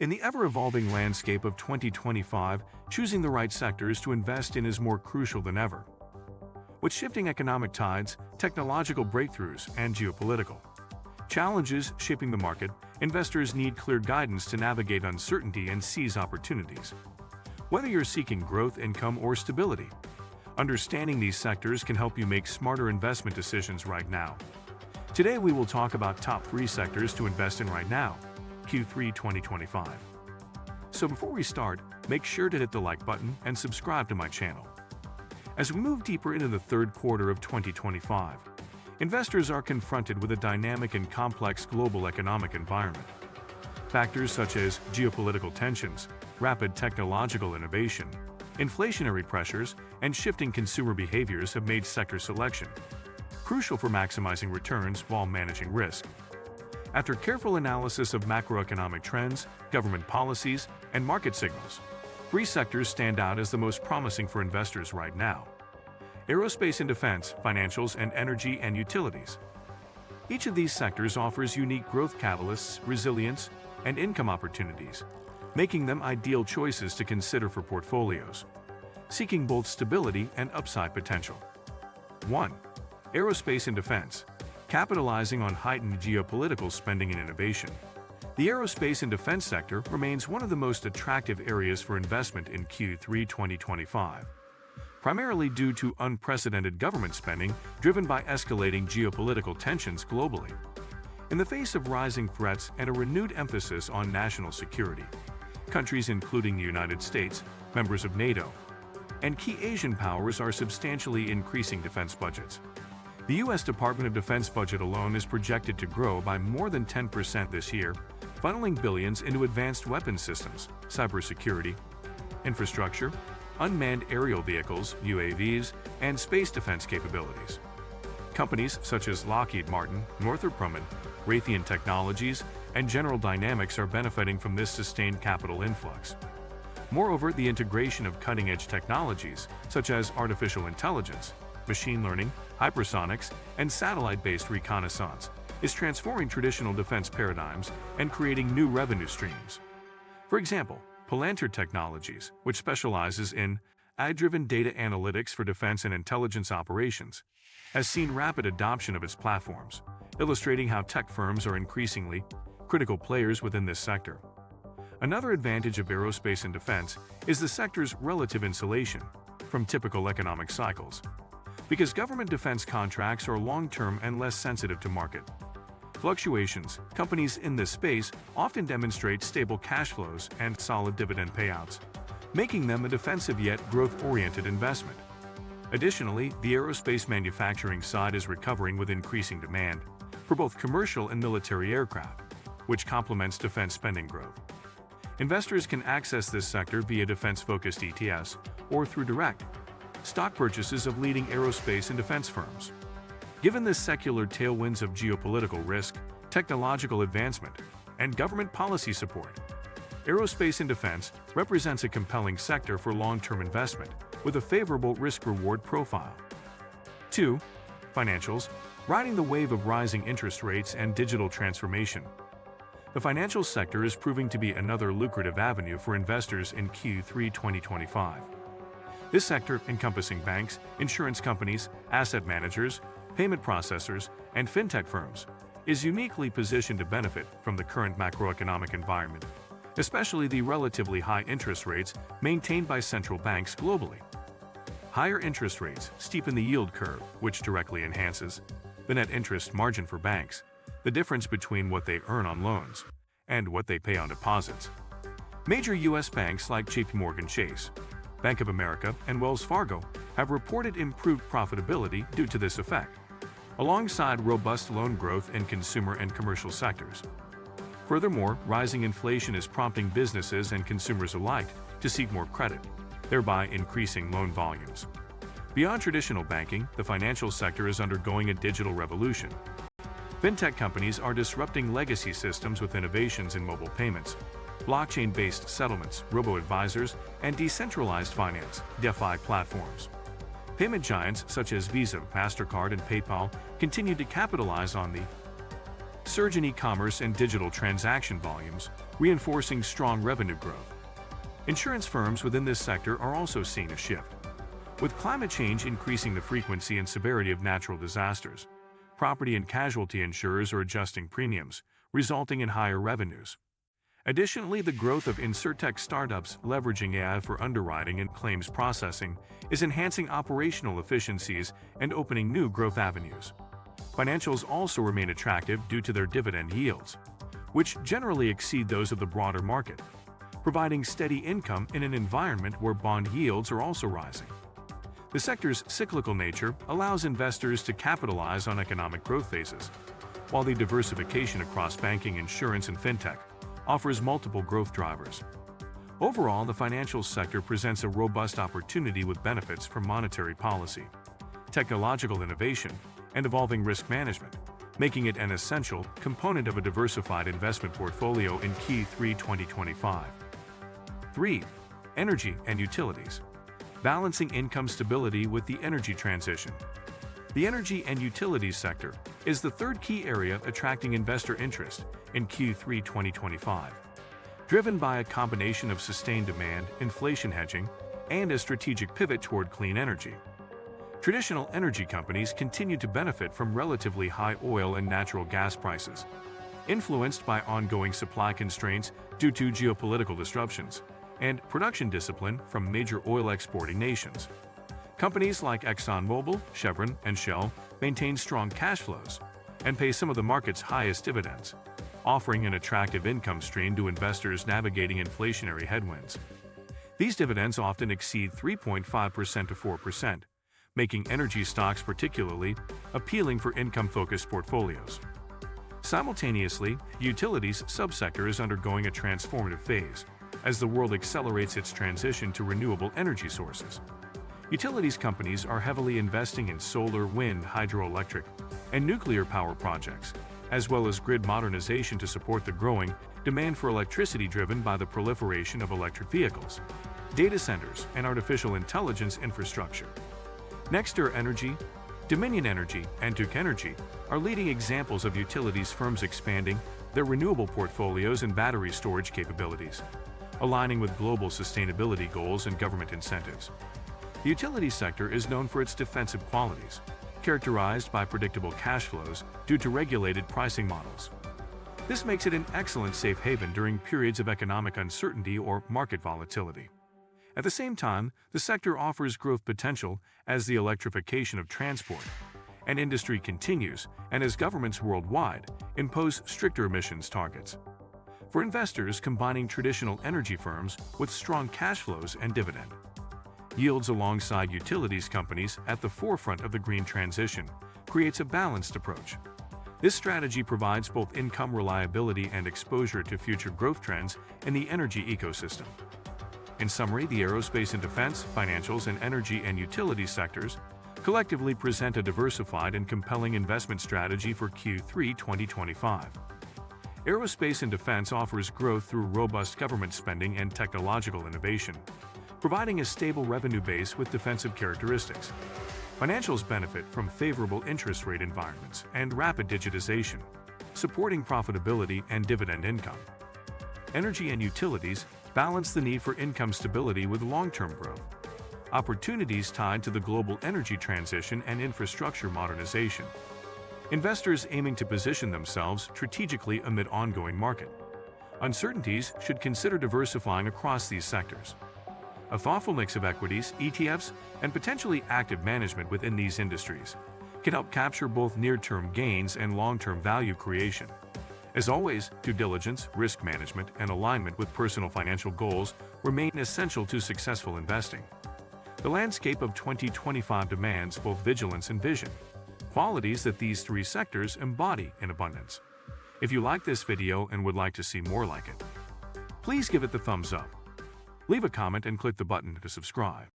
In the ever-evolving landscape of 2025, choosing the right sectors to invest in is more crucial than ever. With shifting economic tides, technological breakthroughs, and geopolitical challenges shaping the market, investors need clear guidance to navigate uncertainty and seize opportunities. Whether you're seeking growth, income, or stability, understanding these sectors can help you make smarter investment decisions right now. Today we will talk about top 3 sectors to invest in right now, Q3 2025. So before we start, make sure to hit the like button and subscribe to my channel. As we move deeper into the third quarter of 2025, investors are confronted with a dynamic and complex global economic environment. Factors such as geopolitical tensions, rapid technological innovation, inflationary pressures, and shifting consumer behaviors have made sector selection crucial for maximizing returns while managing risk. After careful analysis of macroeconomic trends, government policies, and market signals, 3 sectors stand out as the most promising for investors right now: aerospace and defense, financials, and energy and utilities. Each of these sectors offers unique growth catalysts, resilience, and income opportunities, making them ideal choices to consider for portfolios seeking both stability and upside potential. 1. Aerospace and defense. Capitalizing on heightened geopolitical spending and innovation, the aerospace and defense sector remains one of the most attractive areas for investment in Q3 2025, primarily due to unprecedented government spending driven by escalating geopolitical tensions globally. In the face of rising threats and a renewed emphasis on national security, countries including the United States, members of NATO, and key Asian powers are substantially increasing defense budgets. The U.S. Department of Defense budget alone is projected to grow by more than 10% this year, funneling billions into advanced weapons systems, cybersecurity, infrastructure, unmanned aerial vehicles, UAVs, and space defense capabilities. Companies such as Lockheed Martin, Northrop Grumman, Raytheon Technologies, and General Dynamics are benefiting from this sustained capital influx. Moreover, the integration of cutting-edge technologies such as artificial intelligence, machine learning, hypersonics, and satellite-based reconnaissance is transforming traditional defense paradigms and creating new revenue streams. For example, Palantir Technologies, which specializes in AI-driven data analytics for defense and intelligence operations, has seen rapid adoption of its platforms, illustrating how tech firms are increasingly critical players within this sector. Another advantage of aerospace and defense is the sector's relative insulation from typical economic cycles, because government defense contracts are long-term and less sensitive to market fluctuations. Companies in this space often demonstrate stable cash flows and solid dividend payouts, making them a defensive yet growth-oriented investment. Additionally, the aerospace manufacturing side is recovering with increasing demand for both commercial and military aircraft, which complements defense spending growth. Investors can access this sector via defense-focused ETFs or through direct stock purchases of leading aerospace and defense firms. Given the secular tailwinds of geopolitical risk, technological advancement, and government policy support, aerospace and defense represents a compelling sector for long-term investment with a favorable risk-reward profile. 2. Financials. Riding the wave of rising interest rates and digital transformation, the financial sector is proving to be another lucrative avenue for investors in Q3 2025. This sector, encompassing banks, insurance companies, asset managers, payment processors, and fintech firms, is uniquely positioned to benefit from the current macroeconomic environment, especially the relatively high interest rates maintained by central banks globally. Higher interest rates steepen the yield curve, which directly enhances the net interest margin for banks, the difference between what they earn on loans and what they pay on deposits. Major U.S. banks like JPMorgan Chase, Bank of America, and Wells Fargo have reported improved profitability due to this effect, alongside robust loan growth in consumer and commercial sectors. Furthermore, rising inflation is prompting businesses and consumers alike to seek more credit, thereby increasing loan volumes. Beyond traditional banking, the financial sector is undergoing a digital revolution. Fintech companies are disrupting legacy systems with innovations in mobile payments, blockchain-based settlements, robo-advisors, and decentralized finance (DeFi) platforms. Payment giants such as Visa, MasterCard, and PayPal continue to capitalize on the surge in e-commerce and digital transaction volumes, reinforcing strong revenue growth. Insurance firms within this sector are also seeing a shift. With climate change increasing the frequency and severity of natural disasters, property and casualty insurers are adjusting premiums, resulting in higher revenues. Additionally, the growth of insurtech startups leveraging AI for underwriting and claims processing is enhancing operational efficiencies and opening new growth avenues. Financials also remain attractive due to their dividend yields, which generally exceed those of the broader market, providing steady income in an environment where bond yields are also rising. The sector's cyclical nature allows investors to capitalize on economic growth phases, while the diversification across banking, insurance, and fintech offers multiple growth drivers. Overall, the financial sector presents a robust opportunity with benefits from monetary policy, technological innovation, and evolving risk management, making it an essential component of a diversified investment portfolio in Q3 2025. 3. Energy and utilities. Balancing income stability with the energy transition. The energy and utilities sector is the third key area attracting investor interest in Q3 2025, driven by a combination of sustained demand, inflation hedging, and a strategic pivot toward clean energy. Traditional energy companies continue to benefit from relatively high oil and natural gas prices, influenced by ongoing supply constraints due to geopolitical disruptions and production discipline from major oil exporting nations. Companies like ExxonMobil, Chevron, and Shell maintain strong cash flows and pay some of the market's highest dividends, offering an attractive income stream to investors navigating inflationary headwinds. These dividends often exceed 3.5% to 4%, making energy stocks particularly appealing for income-focused portfolios. Simultaneously, the utilities subsector is undergoing a transformative phase as the world accelerates its transition to renewable energy sources. Utilities companies are heavily investing in solar, wind, hydroelectric, and nuclear power projects, as well as grid modernization to support the growing demand for electricity driven by the proliferation of electric vehicles, data centers, and artificial intelligence infrastructure. Nexter Energy, Dominion Energy, and Duke Energy are leading examples of utilities firms expanding their renewable portfolios and battery storage capabilities, aligning with global sustainability goals and government incentives. The utility sector is known for its defensive qualities, characterized by predictable cash flows due to regulated pricing models. This makes it an excellent safe haven during periods of economic uncertainty or market volatility. At the same time, the sector offers growth potential as the electrification of transport and industry continues and as governments worldwide impose stricter emissions targets. For investors combining traditional energy firms with strong cash flows and dividend yields alongside utilities companies at the forefront of the green transition creates a balanced approach. This strategy provides both income reliability and exposure to future growth trends in the energy ecosystem. In summary, the aerospace and defense, financials, and energy and utility sectors collectively present a diversified and compelling investment strategy for Q3 2025. Aerospace and defense offers growth through robust government spending and technological innovation, providing a stable revenue base with defensive characteristics. Financials benefit from favorable interest rate environments and rapid digitization, supporting profitability and dividend income. Energy and utilities balance the need for income stability with long-term growth, opportunities tied to the global energy transition and infrastructure modernization. Investors aiming to position themselves strategically amid ongoing market uncertainties should consider diversifying across these sectors. A thoughtful mix of equities, ETFs, and potentially active management within these industries can help capture both near-term gains and long-term value creation. As always, due diligence, risk management, and alignment with personal financial goals remain essential to successful investing. The landscape of 2025 demands both vigilance and vision, qualities that these three sectors embody in abundance. If you like this video and would like to see more like it, please give it the thumbs up. Leave a comment and click the button to subscribe.